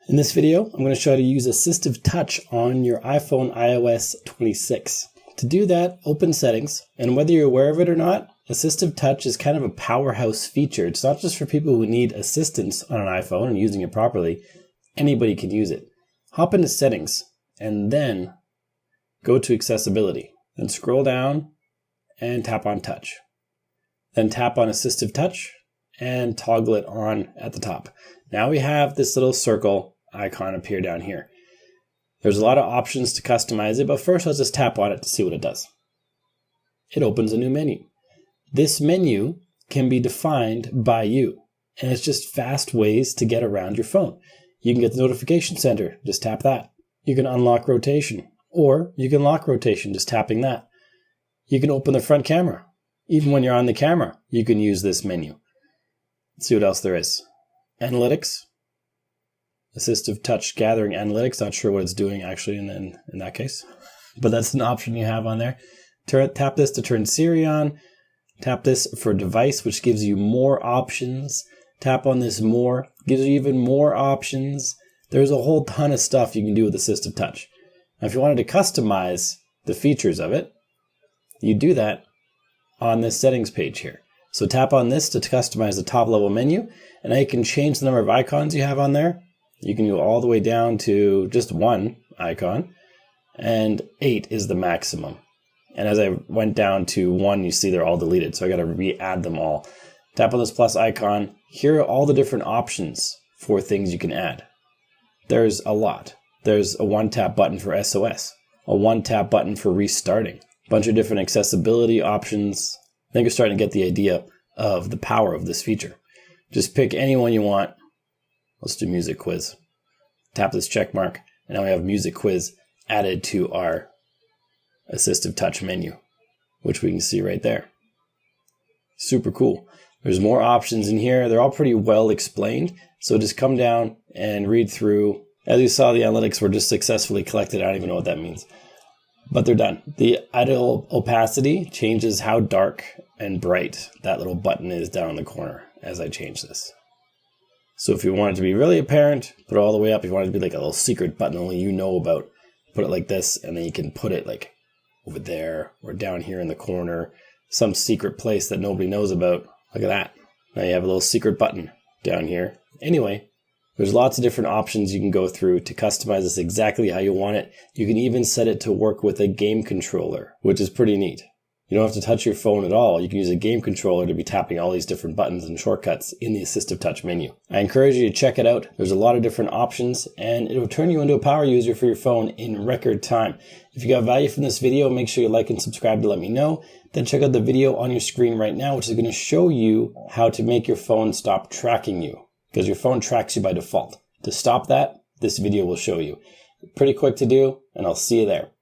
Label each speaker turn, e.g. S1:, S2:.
S1: In this video, I'm going to show you how to use Assistive Touch on your iPhone iOS 26. To do that, open Settings, and whether you're aware of it or not, Assistive Touch is kind of a powerhouse feature. It's not just for people who need assistance on an iPhone and using it properly. Anybody can use it. Hop into Settings, and then go to Accessibility. Then scroll down and tap on Touch. Then tap on Assistive Touch and toggle it on at the top. Now we have this little circle icon appear down here. There's a lot of options to customize it, but first let's just tap on it to see what it does. It opens a new menu. This menu can be defined by you, and it's just fast ways to get around your phone. You can get the notification center, just tap that. You can unlock rotation, or you can lock rotation, just tapping that. You can open the front camera. Even when you're on the camera, you can use this menu. Let's see what else there is. Analytics. Assistive Touch Gathering Analytics. Not sure what it's doing actually in that case, but that's an option you have on there. Tap this to turn Siri on. Tap this for device, which gives you more options. Tap on this more, gives you even more options. There's a whole ton of stuff you can do with Assistive Touch. Now, if you wanted to customize the features of it, you do that on this settings page here. So tap on this to customize the top level menu, and now you can change the number of icons you have on there. You can go all the way down to just one icon, and 8 is the maximum. And as I went down to 1, you see they're all deleted, so I got to re-add them all. Tap on this plus icon. Here are all the different options for things you can add. There's a lot. There's a one-tap button for SOS, a one-tap button for restarting, a bunch of different accessibility options. I think you're starting to get the idea of the power of this feature. Just pick any one you want. Let's do music quiz. Tap this check mark, and now we have music quiz added to our Assistive Touch menu, which we can see right there. Super cool. There's more options in here. They're all pretty well explained. So just come down and read through. As you saw, the analytics were just successfully collected. I don't even know what that means, but they're done. The idle opacity changes how dark and bright that little button is down in the corner as I change this. So if you want it to be really apparent, put it all the way up. If you want it to be like a little secret button only you know about, put it like this, and then you can put it like over there or down here in the corner, some secret place that nobody knows about. Look at that. Now you have a little secret button down here. Anyway, there's lots of different options you can go through to customize this exactly how you want it. You can even set it to work with a game controller, which is pretty neat. You don't have to touch your phone at all. You can use a game controller to be tapping all these different buttons and shortcuts in the Assistive Touch menu. I encourage you to check it out. There's a lot of different options, and it'll turn you into a power user for your phone in record time. If you got value from this video, make sure you like and subscribe to let me know. Then check out the video on your screen right now, which is going to show you how to make your phone stop tracking you, because your phone tracks you by default. To stop that, this video will show you. Pretty quick to do, and I'll see you there.